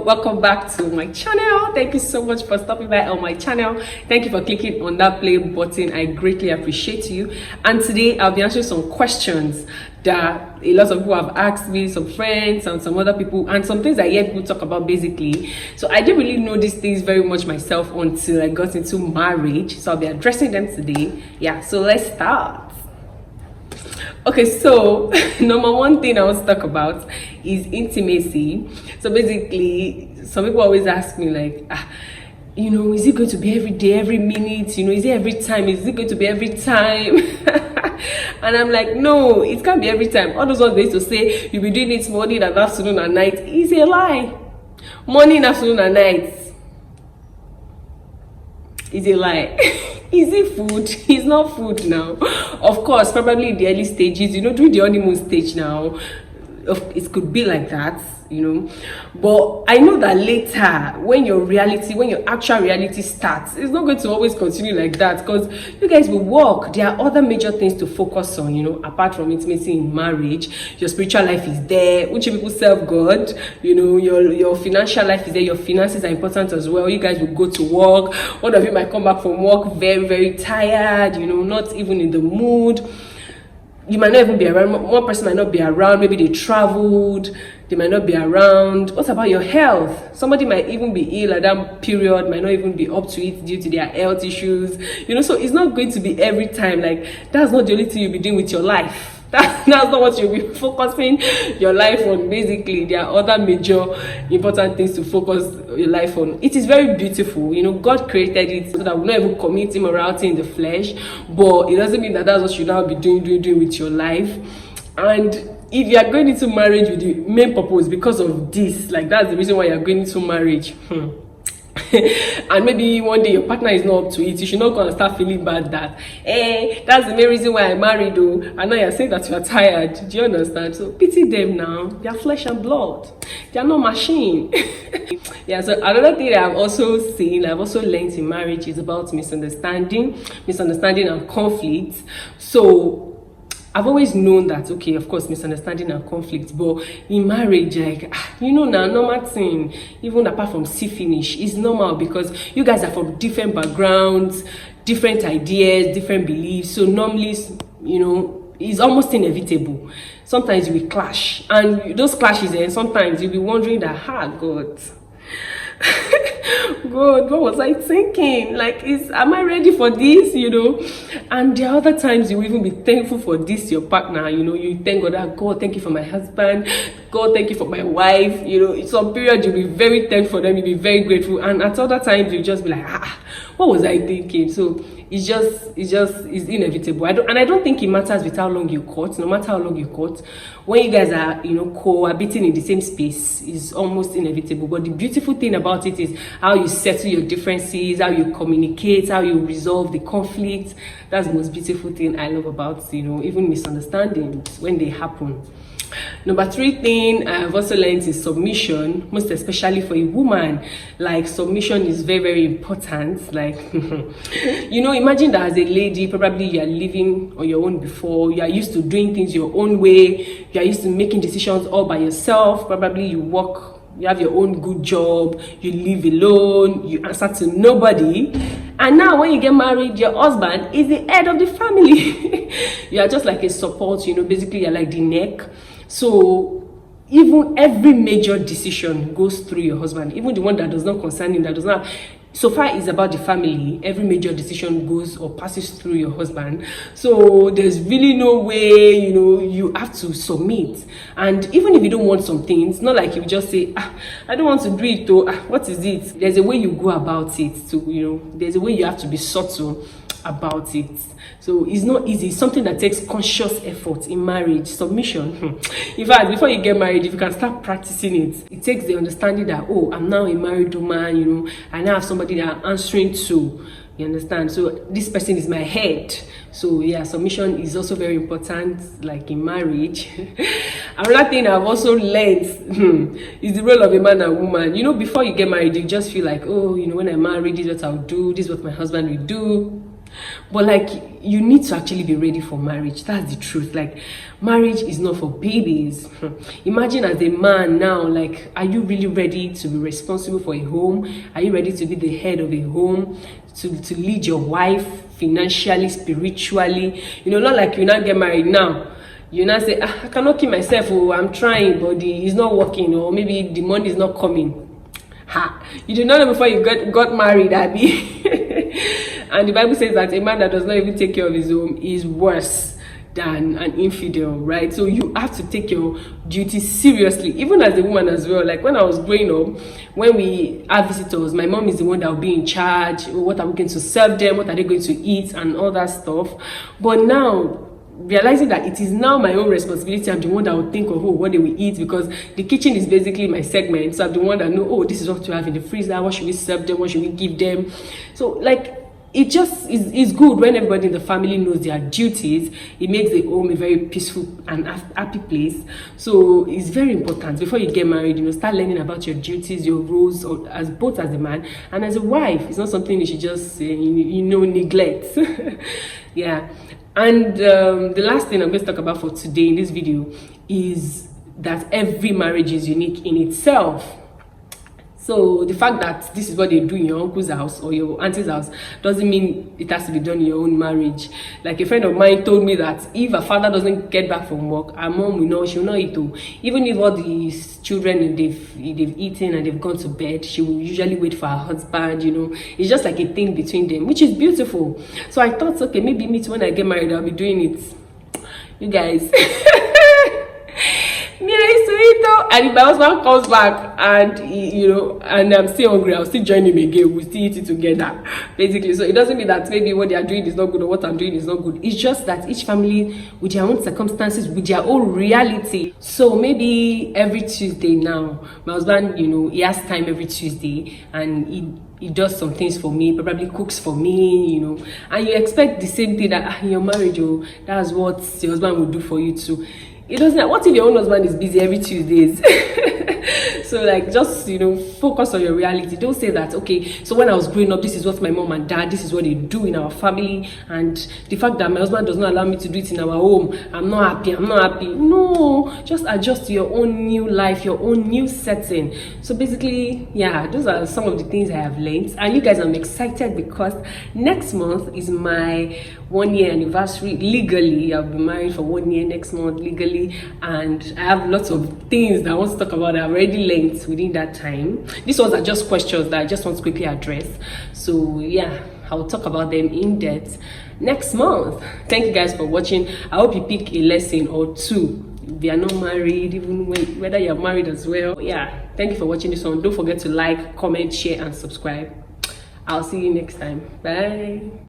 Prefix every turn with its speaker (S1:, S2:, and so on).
S1: welcome back to my channel. Thank you so much for stopping by on my channel. Thank you for clicking on that play button. I greatly appreciate you. And today I'll be answering some questions that a lot of people have asked me, some friends and some other people, and some things I hear people talk about basically. So I didn't really know these things very much myself until I got into marriage, so I'll be addressing them today. Yeah, so let's start. Okay, so number one thing I want to talk about is intimacy. So basically, some people always ask me like, you know, is it going to be every day, every minute? You know, is it every time? Is it going to be every time? And I'm like, no, it can't be every time. All those ones they used to say you'll be doing it morning and afternoon and night is a lie. Morning, afternoon, and night is a lie. Is it food? It's not food now. Of course, probably in the early stages, you know, during the honeymoon stage now, it could be like that, you know. But I know that later, when your actual reality starts, it's not going to always continue like that, because you guys will work. There are other major things to focus on, you know, apart from intimacy in marriage. Your spiritual life is there, which people serve God, you know, your financial life is there, your finances are important as well. You guys will go to work. One of you might come back from work very, very tired, you know, not even in the mood. You might not even be around. One person might not be around. Maybe they traveled, they might not be around. What about your health? Somebody might even be ill at that period, might not even be up to it due to their health issues, you know. So it's not going to be every time. Like, that's not the only thing you'll be doing with your life. That's not what you'll be focusing your life on. Basically, there are other major important things to focus your life on. It is very beautiful, you know. God created it so that we're not even commit immorality in the flesh, but it doesn't mean that that's what you now be doing with your life. And if you are going into marriage with the main purpose because of this, like, that's the reason why you're going into marriage, and maybe one day your partner is not up to it, you should not go and start feeling bad that, that's the main reason why I married though, and now you're saying that you're tired. Do you understand? So pity them now. They're flesh and blood, they're not machine. Yeah, so another thing that I've also learned in marriage is about misunderstanding and conflict. So I've always known that, okay, of course, misunderstanding and conflict, but in marriage, like, you know, now, normal thing, even apart from see finish, is normal because you guys are from different backgrounds, different ideas, different beliefs. So normally, you know, it's almost inevitable. Sometimes we clash, and those clashes, and sometimes you'll be wondering that, God, God, what was I thinking? Like, am I ready for this? You know. And there are other times you will even be thankful for this, your partner. You know, you thank God that, God, thank you for my husband. God, thank you for my wife. You know, in some period you'll be very thankful for them. You'll be very grateful. And at other times you'll just be like, what was I thinking? So it's inevitable. I don't think it matters with how long you court. No matter how long you court, when you guys are, you know, cohabiting in the same space, is almost inevitable. But the beautiful thing about it is how you settle your differences, how you communicate, how you resolve the conflict. That's the most beautiful thing I love about, you know, even misunderstandings when they happen. Number 3 thing I've also learned is submission, most especially for a woman. Like, submission is very, very important. Like, you know, imagine that as a lady, probably you are living on your own before, you are used to doing things your own way, you are used to making decisions all by yourself. Probably you work, you have your own good job, you live alone, you answer to nobody. And now when you get married, your husband is the head of the family. You are just like a support, you know, basically you're like the neck. So even every major decision goes through your husband, even the one that does not concern him, that does not, so far is about the family. Every major decision goes or passes through your husband. So there's really no way, you know, you have to submit. And even if you don't want something, it's not like you just say, I don't want to do it though. What is it? There's a way you go about it too, you know. There's a way you have to be subtle about it. So it's not easy. It's something that takes conscious effort in marriage. Submission. In fact, before you get married, if you can start practicing it, it takes the understanding that, oh, I'm now a married woman, you know, I now have somebody that I'm answering to. You understand? So this person is my head. So yeah, submission is also very important, like in marriage. Another thing I've also learned is the role of a man and woman. You know, before you get married, you just feel like, oh, you know, when I'm married, this is what I'll do, this is what my husband will do. But like, you need to actually be ready for marriage. That's the truth. Like, marriage is not for babies. Imagine as a man now, like, are you really ready to be responsible for a home? Are you ready to be the head of a home, to lead your wife financially, spiritually? You know, not like you now get married now, you now say, I cannot keep myself, oh, I'm trying, but it's not working, or maybe the money is not coming. Ha! You did not know before you got married, Abby. And the Bible says that a man that does not even take care of his home is worse than an infidel, right? So you have to take your duties seriously, even as a woman as well. Like, when I was growing up, when we have visitors, my mom is the one that will be in charge. What are we going to serve them? What are they going to eat? And all that stuff. But now, realizing that it is now my own responsibility, I'm the one that will think of, oh, what they will eat, because the kitchen is basically my segment. So I'm the one that know, oh, this is what to have in the freezer, what should we serve them, what should we give them. So like, it just is good when everybody in the family knows their duties. It makes the home a very peaceful and happy place. So it's very important before you get married, you know, start learning about your duties, your roles, or as both as a man and as a wife. It's not something you should just neglect. Yeah. And the last thing I'm going to talk about for today in this video is that every marriage is unique in itself. So the fact that this is what they do in your uncle's house or your auntie's house doesn't mean it has to be done in your own marriage. Like, a friend of mine told me that if her father doesn't get back from work, her mom will know, she'll not eat too. Even if all these children, they've eaten and they've gone to bed, she will usually wait for her husband, you know. It's just like a thing between them, which is beautiful. So I thought, okay, maybe me too, when I get married, I'll be doing it. You guys. And if my husband comes back and and I'm still hungry, I'll still join him again. We'll still eat it together, basically. So it doesn't mean that maybe what they are doing is not good or what I'm doing is not good. It's just that each family with their own circumstances, with their own reality. So maybe every Tuesday now, my husband, he has time every Tuesday, and he does some things for me, probably cooks for me, and you expect the same thing that in your marriage, that's what your husband will do for you too. It doesn't. What if your own husband is busy every Tuesdays? So like, just focus on your reality. Don't say that, okay, so when I was growing up, this is what my mom and dad, this is what they do in our family, and the fact that my husband does not allow me to do it in our home, I'm not happy. No, just adjust to your own new life, your own new setting. So basically, yeah, those are some of the things I have learned. And you guys, I'm excited because next month is my 1 year anniversary. Legally, I'll be married for 1 year next month, legally, and I have lots of things that I want to talk about that I've already learned within that time. These ones are just questions that I just want to quickly address. So yeah, I'll talk about them in depth next month. Thank you guys for watching. I hope you pick a lesson or two if you are not married, even whether you're married as well. Yeah, thank you for watching this one. Don't forget to like, comment, share, and subscribe. I'll see you next time. Bye.